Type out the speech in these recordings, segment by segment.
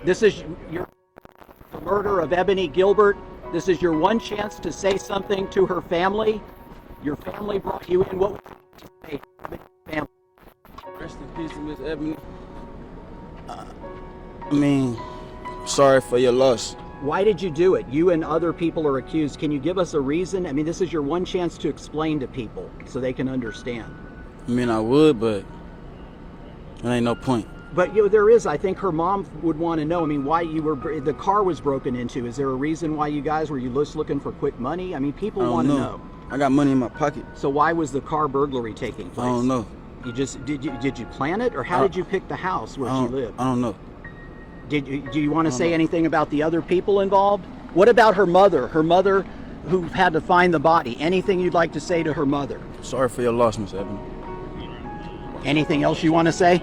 This is your the murder of Ebonie Gilbert. This is your one chance to say something to her family. Your family brought you in. What would you say to the family? Rest in peace, Miss Ebony. Sorry for your loss. Why did you do it? You and other people are accused. Can you give us a reason? I mean, this is your one chance to explain to people so they can understand. I would, but there ain't no point. But there is. I think her mom would want to know. I mean, why the car was broken into. Is there a reason why you guys were just looking for quick money? I mean, people want to know. I got money in my pocket. So why was the car burglary taking place? I don't know. Did you plan it, or how did you pick the house where she lived? I don't know. Do you want to say anything about the other people involved? What about her mother? Her mother, who had to find the body. Anything you'd like to say to her mother? Sorry for your loss, Miss Ebony. Anything else you want to say?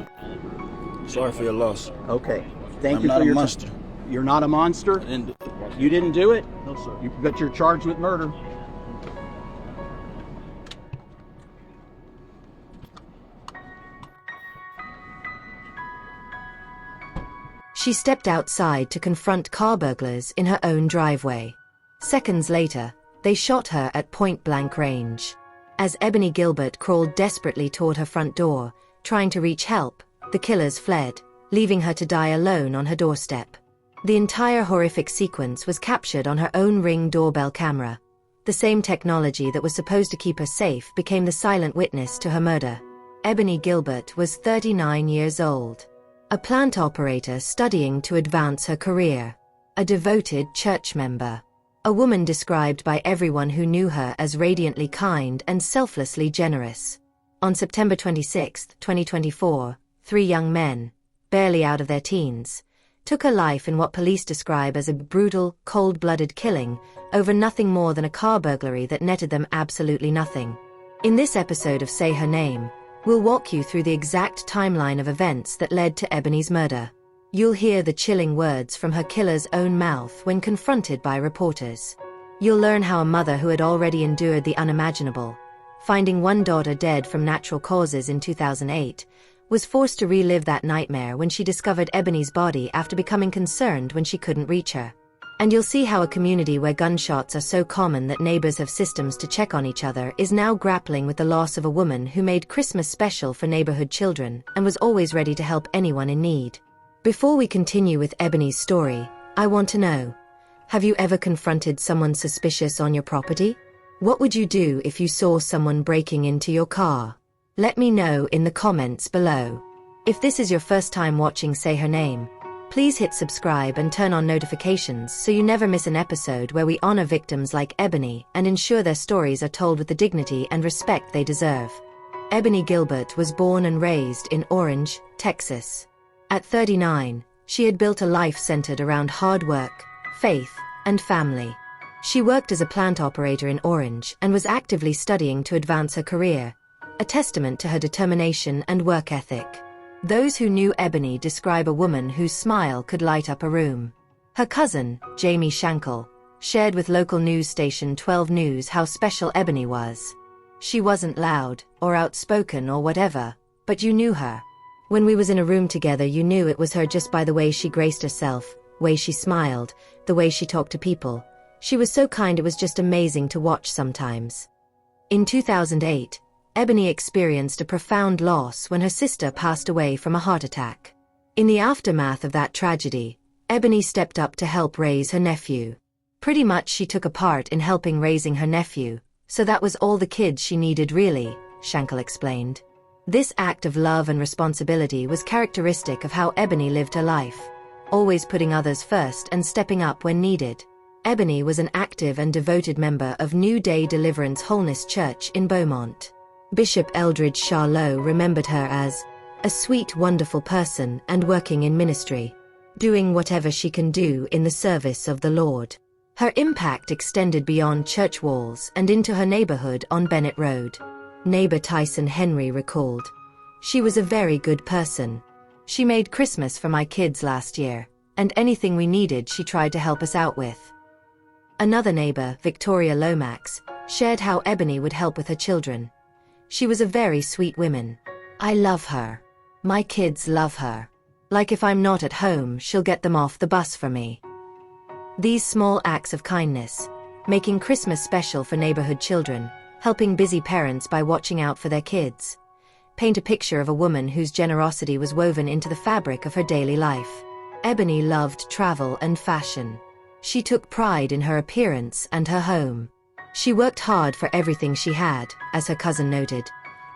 Sorry for your loss. Okay. Thank I'm you not for a your monster. You're not a monster? I didn't do it. You didn't do it? No, sir. But you're charged with murder. She stepped outside to confront car burglars in her own driveway. Seconds later, they shot her at point-blank range. As Ebonie Gilbert crawled desperately toward her front door, trying to reach help, the killers fled, leaving her to die alone on her doorstep. The entire horrific sequence was captured on her own Ring doorbell camera. The same technology that was supposed to keep her safe became the silent witness to her murder. Ebonie Gilbert was 39 years old. A plant operator studying to advance her career. A devoted church member. A woman described by everyone who knew her as radiantly kind and selflessly generous. On September 26, 2024, 3 young men, barely out of their teens, took her life in what police describe as a brutal, cold-blooded killing over nothing more than a car burglary that netted them absolutely nothing. In this episode of Say Her Name, we'll walk you through the exact timeline of events that led to Ebonie's murder. You'll hear the chilling words from her killer's own mouth when confronted by reporters. You'll learn how a mother who had already endured the unimaginable, finding one daughter dead from natural causes in 2008, was forced to relive that nightmare when she discovered Ebonie's body after becoming concerned when she couldn't reach her. And you'll see how a community where gunshots are so common that neighbors have systems to check on each other is now grappling with the loss of a woman who made Christmas special for neighborhood children and was always ready to help anyone in need. Before we continue with Ebonie's story, I want to know, have you ever confronted someone suspicious on your property? What would you do if you saw someone breaking into your car? Let me know in the comments below. If this is your first time watching Say Her Name, please hit subscribe and turn on notifications so you never miss an episode where we honor victims like Ebonie and ensure their stories are told with the dignity and respect they deserve. Ebonie Gilbert was born and raised in Orange, Texas. At 39, she had built a life centered around hard work, faith, and family. She worked as a plant operator in Orange and was actively studying to advance her career, a testament to her determination and work ethic. Those who knew Ebonie describe a woman whose smile could light up a room. Her cousin, Jamie Shankle, shared with local news station 12 News how special Ebonie was. She wasn't loud, or outspoken or whatever, but you knew her. When we was in a room together you knew it was her just by the way she graced herself, way she smiled, the way she talked to people. She was so kind it was just amazing to watch sometimes. In 2008, Ebonie experienced a profound loss when her sister passed away from a heart attack. In the aftermath of that tragedy, Ebonie stepped up to help raise her nephew. Pretty much she took a part in helping raising her nephew, so that was all the kids she needed really, Shankle explained. This act of love and responsibility was characteristic of how Ebonie lived her life, always putting others first and stepping up when needed. Ebonie was an active and devoted member of New Day Deliverance Wholeness Church in Beaumont. Bishop Eldridge Sh0t remembered her as a sweet, wonderful person and working in ministry, doing whatever she can do in the service of the Lord. Her impact extended beyond church walls and into her neighborhood on Bennett Road. Neighbor Tyson Henry recalled, "She was a very good person. She made Christmas for my kids last year, and anything we needed she tried to help us out with." Another neighbor, Victoria Lomax, shared how Ebonie would help with her children. "She was a very sweet woman. I love her. My kids love her. Like if I'm not at home, she'll get them off the bus for me. These small acts of kindness, making Christmas special for neighborhood children, helping busy parents by watching out for their kids, paint a picture of a woman whose generosity was woven into the fabric of her daily life. Ebonie loved travel and fashion. She took pride in her appearance and her home. She worked hard for everything she had, as her cousin noted.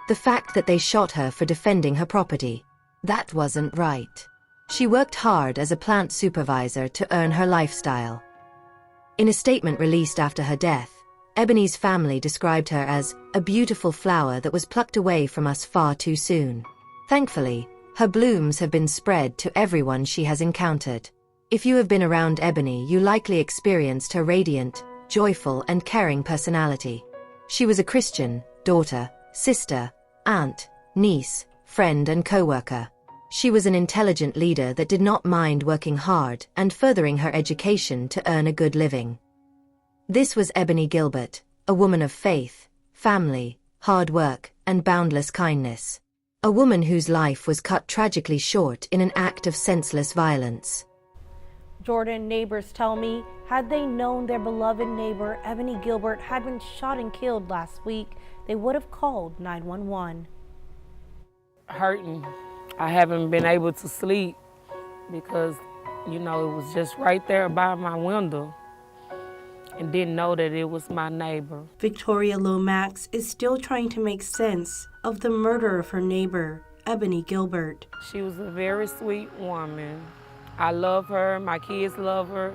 The fact that they shot her for defending her property, that wasn't right. She worked hard as a plant supervisor to earn her lifestyle. In a statement released after her death, Ebonie's family described her as a beautiful flower that was plucked away from us far too soon. Thankfully, her blooms have been spread to everyone she has encountered. If you have been around Ebonie, you likely experienced her radiant, joyful, and caring personality. She was a Christian, daughter, sister, aunt, niece, friend, and co-worker. She was an intelligent leader that did not mind working hard and furthering her education to earn a good living. This was Ebonie Gilbert, a woman of faith, family, hard work, and boundless kindness. A woman whose life was cut tragically short in an act of senseless violence. Jordan, neighbors tell me, had they known their beloved neighbor, Ebonie Gilbert, had been shot and killed last week, they would have called 911. Hurting. I haven't been able to sleep because, it was just right there by my window and didn't know that it was my neighbor. Victoria Lomax is still trying to make sense of the murder of her neighbor, Ebonie Gilbert. She was a very sweet woman. I love her, my kids love her.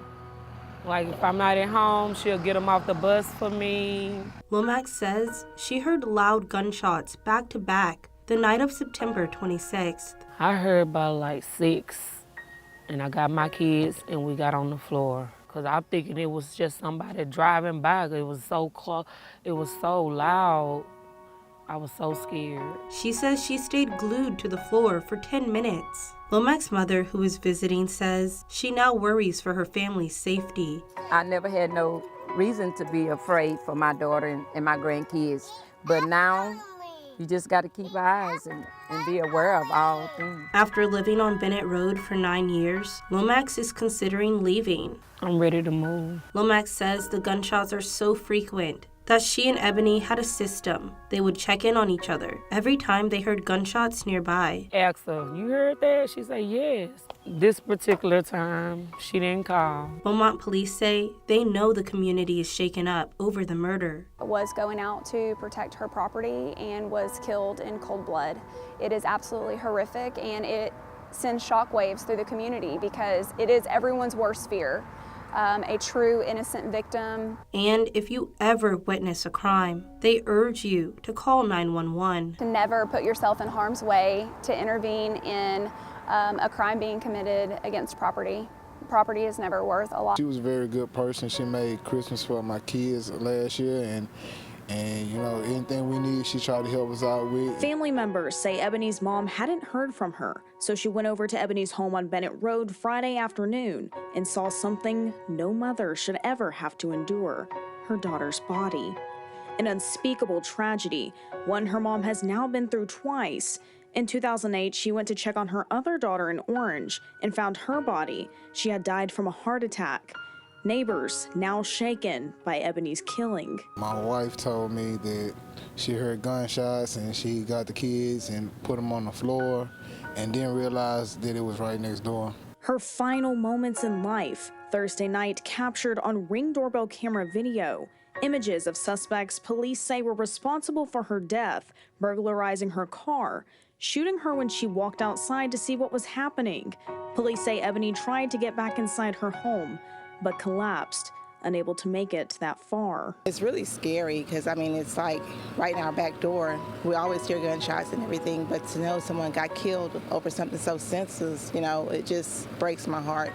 Like if I'm not at home, she'll get them off the bus for me. Lomax says she heard loud gunshots back to back the night of September 26th. I heard about like 6, and I got my kids and we got on the floor. Cause I'm thinking it was just somebody driving by. It was so close, it was so loud. I was so scared. She says she stayed glued to the floor for 10 minutes. Lomax's mother, who is visiting, says she now worries for her family's safety. I never had no reason to be afraid for my daughter and my grandkids. But now, you just got to keep eyes and be aware of all things. After living on Bennett Road for 9 years, Lomax is considering leaving. I'm ready to move. Lomax says the gunshots are so frequent that she and Ebonie had a system. They would check in on each other every time they heard gunshots nearby. Asked her, you heard that? She said, yes. This particular time, she didn't call. Beaumont police say they know the community is shaken up over the murder. Was going out to protect her property and was killed in cold blood. It is absolutely horrific, and it sends shockwaves through the community because it is everyone's worst fear. A true innocent victim. And if you ever witness a crime, they urge you to call 911. To never put yourself in harm's way, to intervene in a crime being committed against property. Property is never worth a lot. She was a very good person. She made Christmas for my kids last year, and anything we need, she tried to help us out with. Family members say Ebonie's mom hadn't heard from her, so she went over to Ebonie's home on Bennett Road Friday afternoon and saw something no mother should ever have to endure: her daughter's body. An unspeakable tragedy, one her mom has now been through twice. In 2008, she went to check on her other daughter in Orange and found her body. She had died from a heart attack. Neighbors now shaken by Ebonie's killing. My wife told me that she heard gunshots and she got the kids and put them on the floor and didn't realize that it was right next door. Her final moments in life, Thursday night, captured on Ring doorbell camera video. Images of suspects police say were responsible for her death, burglarizing her car, shooting her when she walked outside to see what was happening. Police say Ebonie tried to get back inside her home, but collapsed, unable to make it that far. It's really scary because, it's like right in our back door. We always hear gunshots and everything, but to know someone got killed over something so senseless, it just breaks my heart.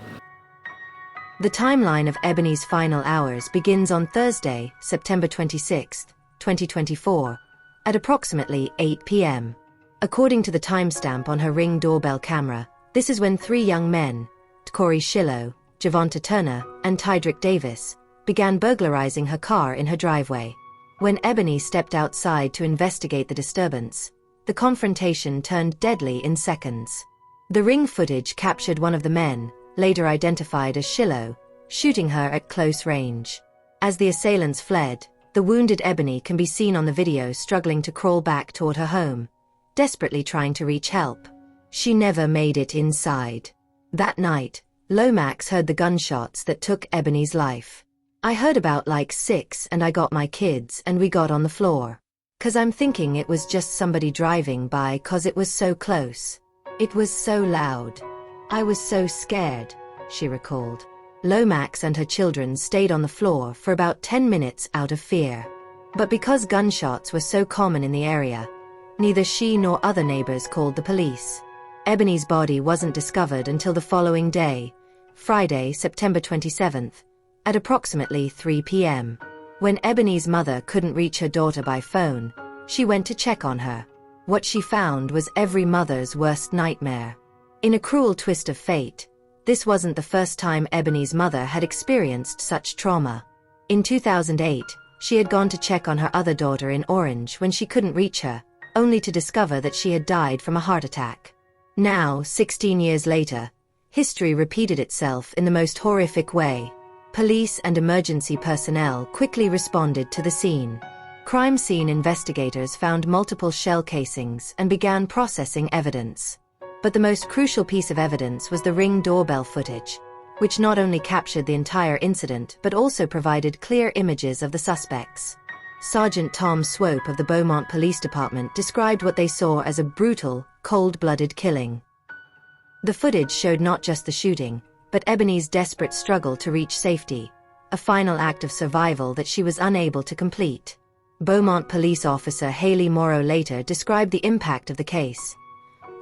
The timeline of Ebonie's final hours begins on Thursday, September 26, 2024, at approximately 8 p.m. According to the timestamp on her Ring doorbell camera, this is when 3 young men, Corey Sh0t, Javonta Turner, and Tydrick Davis, began burglarizing her car in her driveway. When Ebonie stepped outside to investigate the disturbance, the confrontation turned deadly in seconds. The ring footage captured one of the men, later identified as Sh0t, shooting her at close range. As the assailants fled, the wounded Ebonie can be seen on the video struggling to crawl back toward her home, desperately trying to reach help. She never made it inside. That night, Lomax heard the gunshots that took Ebonie's life. I heard about like 6 and I got my kids and we got on the floor. 'Cause I'm thinking it was just somebody driving by 'cause it was so close. It was so loud. I was so scared, she recalled. Lomax and her children stayed on the floor for about 10 minutes out of fear. But because gunshots were so common in the area, neither she nor other neighbors called the police. Ebonie's body wasn't discovered until the following day, Friday, September 27th, at approximately 3 p.m. When Ebonie's mother couldn't reach her daughter by phone, she went to check on her. What she found was every mother's worst nightmare. In a cruel twist of fate, this wasn't the first time Ebonie's mother had experienced such trauma. In 2008, she had gone to check on her other daughter in Orange when she couldn't reach her, only to discover that she had died from a heart attack. Now, 16 years later, history repeated itself in the most horrific way. Police and emergency personnel quickly responded to the scene. Crime scene investigators found multiple shell casings and began processing evidence. But the most crucial piece of evidence was the Ring doorbell footage, which not only captured the entire incident but also provided clear images of the suspects. Sergeant Tom Swope of the Beaumont Police Department described what they saw as a brutal, cold-blooded killing. The footage showed not just the shooting, but Ebonie's desperate struggle to reach safety, a final act of survival that she was unable to complete. Beaumont police officer Haley Morrow later described the impact of the case.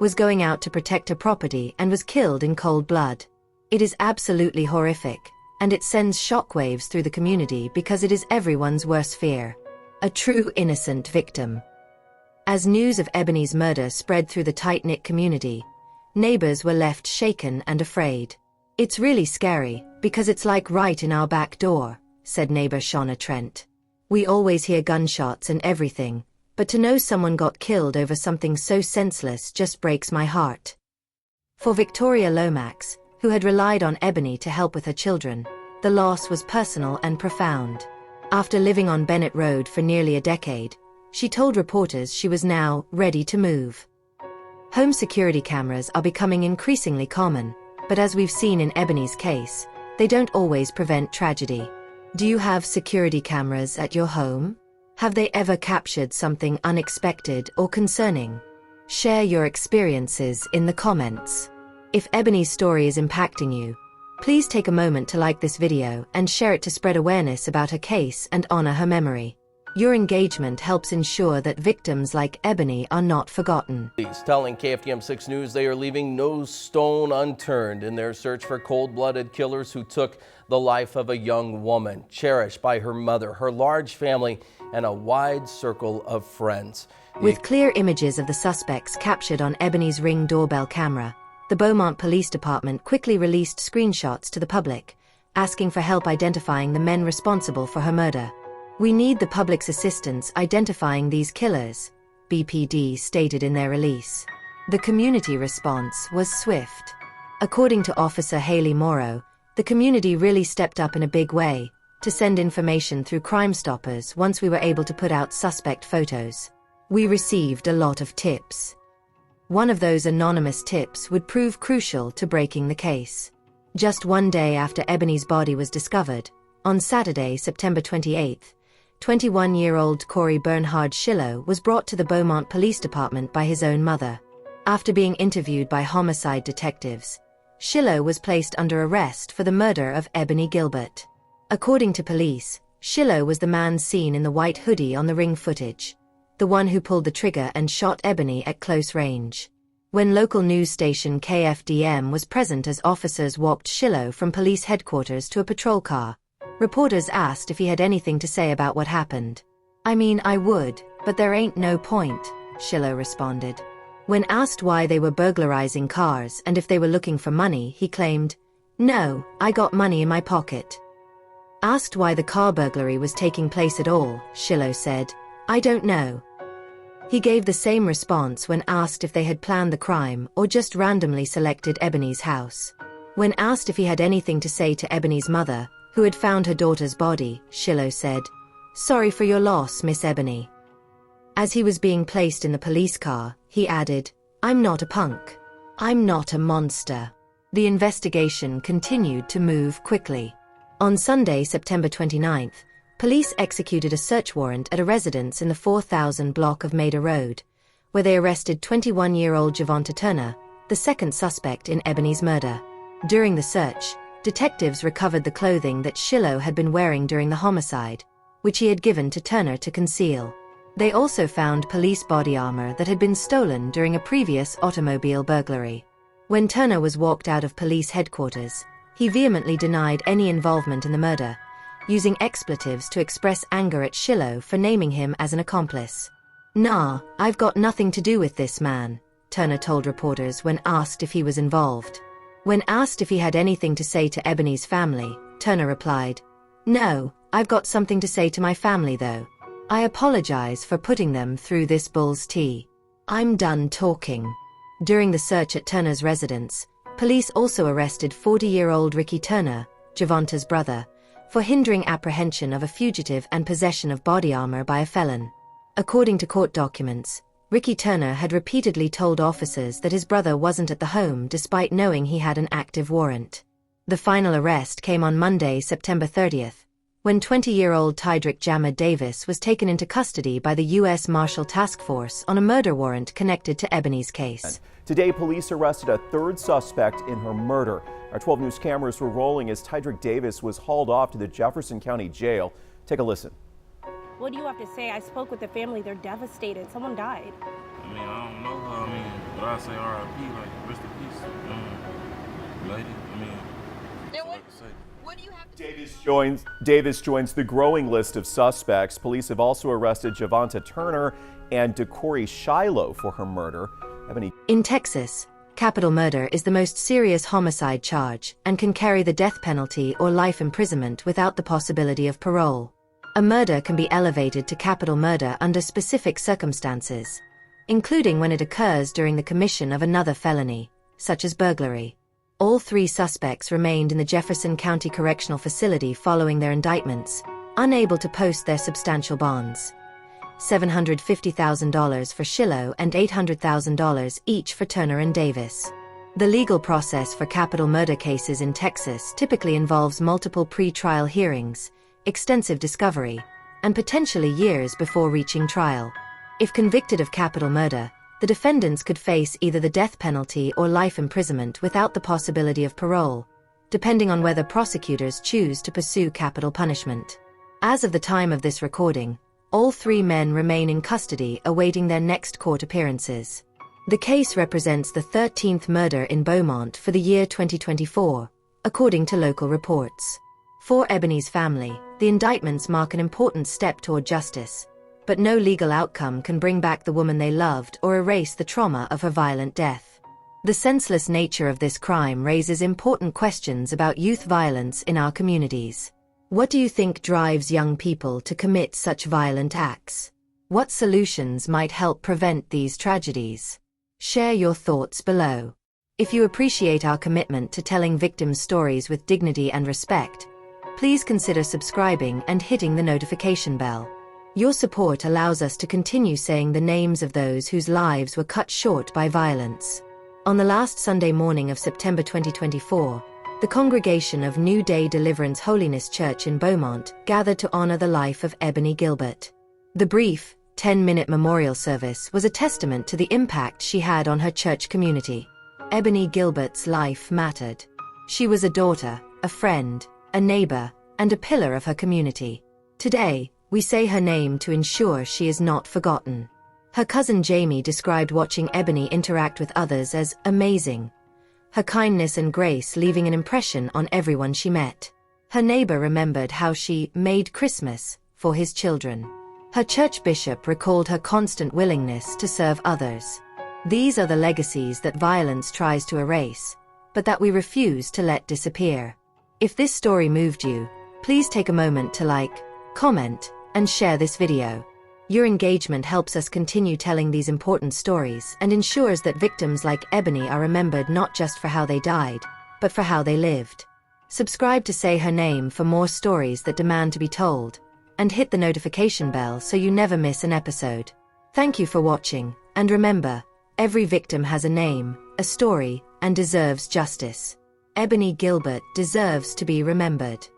Was going out to protect her property and was killed in cold blood. It is absolutely horrific, and it sends shockwaves through the community because it is everyone's worst fear. A true innocent victim. As news of Ebonie's murder spread through the tight-knit community, neighbors were left shaken and afraid. It's really scary, because it's like right in our back door, said neighbor Shauna Trent. We always hear gunshots and everything, but to know someone got killed over something so senseless just breaks my heart. For Victoria Lomax, who had relied on Ebonie to help with her children, the loss was personal and profound. After living on Bennett Road for nearly a decade, she told reporters she was now ready to move. Home security cameras are becoming increasingly common, but as we've seen in Ebonie's case, they don't always prevent tragedy. Do you have security cameras at your home? Have they ever captured something unexpected or concerning? Share your experiences in the comments. If Ebonie's story is impacting you, please take a moment to like this video and share it to spread awareness about her case and honor her memory. Your engagement helps ensure that victims like Ebonie are not forgotten. Police telling KFDM 6 News they are leaving no stone unturned in their search for cold-blooded killers who took the life of a young woman, cherished by her mother, her large family, and a wide circle of friends. With clear images of the suspects captured on Ebonie's Ring doorbell camera, the Beaumont Police Department quickly released screenshots to the public, asking for help identifying the men responsible for her murder. We need the public's assistance identifying these killers, BPD stated in their release. The community response was swift. According to Officer Haley Morrow, the community really stepped up in a big way to send information through Crime Stoppers once we were able to put out suspect photos. We received a lot of tips. One of those anonymous tips would prove crucial to breaking the case. Just one day after Ebonie's body was discovered, on Saturday, September 28th, 21-year-old Corey Bernhard Sh0t was brought to the Beaumont Police Department by his own mother. After being interviewed by homicide detectives, Sh0t was placed under arrest for the murder of Ebonie Gilbert. According to police, Sh0t was the man seen in the white hoodie on the Ring footage, the one who pulled the trigger and shot Ebonie at close range. When local news station KFDM was present as officers walked Sh0t from police headquarters to a patrol car, reporters asked if he had anything to say about what happened. I mean, I would, but there ain't no point, Sh0t responded. When asked why they were burglarizing cars and if they were looking for money, he claimed, "No, I got money in my pocket." Asked why the car burglary was taking place at all, Sh0t said, "I don't know." He gave the same response when asked if they had planned the crime or just randomly selected Ebonie's house. When asked if he had anything to say to Ebonie's mother, who had found her daughter's body, Sh0t said, "Sorry for your loss, Miss Ebonie." As he was being placed in the police car, he added, "I'm not a punk. I'm not a monster." The investigation continued to move quickly. On Sunday, September 29th, police executed a search warrant at a residence in the 4000 block of Maida Road, where they arrested 21-year-old Sh0t Turner, the second suspect in Ebonie's murder. During the search, detectives recovered the clothing that Sh0t had been wearing during the homicide, which he had given to Turner to conceal. They also found police body armor that had been stolen during a previous automobile burglary. When Turner was walked out of police headquarters, he vehemently denied any involvement in the murder, using expletives to express anger at Sh0t for naming him as an accomplice. "Nah, I've got nothing to do with this man," Turner told reporters when asked if he was involved. When asked if he had anything to say to Ebonie's family, Turner replied, "No, I've got something to say to my family though. I apologize for putting them through this bull's tea. I'm done talking." During the search at Turner's residence, police also arrested 40-year-old Ricky Turner, Sh0t's brother, for hindering apprehension of a fugitive and possession of body armor by a felon. According to court documents, Ricky Turner had repeatedly told officers that his brother wasn't at the home despite knowing he had an active warrant. The final arrest came on Monday, September 30th, when 20-year-old Tydrick Jammer Davis was taken into custody by the U.S. Marshal Task Force on a murder warrant connected to Ebonie's case. Today, police arrested a third suspect in her murder. Our 12 News cameras were rolling as Tydrick Davis was hauled off to the Jefferson County Jail. Take a listen. What do you have to say? I spoke with the family. They're devastated. Someone died. I mean, I don't know her. But I say R.I.P. like rest in peace, lady. What do you have to Davis joins the growing list of suspects. Police have also arrested Sh0t Turner and DeCorey Shiloh for her murder. In Texas, capital murder is the most serious homicide charge and can carry the death penalty or life imprisonment without the possibility of parole. A murder can be elevated to capital murder under specific circumstances, including when it occurs during the commission of another felony, such as burglary. All three suspects remained in the Jefferson County Correctional Facility following their indictments, unable to post their substantial bonds. $750,000 for Sh0t and $800,000 each for Turner and Davis. The legal process for capital murder cases in Texas typically involves multiple pre-trial hearings, extensive discovery, and potentially years before reaching trial. If convicted of capital murder, the defendants could face either the death penalty or life imprisonment without the possibility of parole, depending on whether prosecutors choose to pursue capital punishment. As of the time of this recording, all three men remain in custody awaiting their next court appearances. The case represents the 13th murder in Beaumont for the year 2024, according to local reports. For Ebonie's family, the indictments mark an important step toward justice, but no legal outcome can bring back the woman they loved or erase the trauma of her violent death. The senseless nature of this crime raises important questions about youth violence in our communities. What do you think drives young people to commit such violent acts? What solutions might help prevent these tragedies? Share your thoughts below. If you appreciate our commitment to telling victims' stories with dignity and respect, please consider subscribing and hitting the notification bell. Your support allows us to continue saying the names of those whose lives were cut short by violence. On the last Sunday morning of September 2024, the congregation of New Day Deliverance Holiness Church in Beaumont gathered to honor the life of Ebonie Gilbert. The brief, 10-minute memorial service was a testament to the impact she had on her church community. Ebonie Gilbert's life mattered. She was a daughter, a friend, a neighbor, and a pillar of her community. Today, we say her name to ensure she is not forgotten. Her cousin Jamie described watching Ebonie interact with others as amazing, her kindness and grace leaving an impression on everyone she met. Her neighbor remembered how she made Christmas for his children. Her church bishop recalled her constant willingness to serve others. These are the legacies that violence tries to erase, but that we refuse to let disappear. If this story moved you, please take a moment to like, comment, and share this video. Your engagement helps us continue telling these important stories and ensures that victims like Ebonie are remembered not just for how they died, but for how they lived. Subscribe to Say Her Name for more stories that demand to be told, and hit the notification bell so you never miss an episode. Thank you for watching, and remember, every victim has a name, a story, and deserves justice. Ebonie Gilbert deserves to be remembered.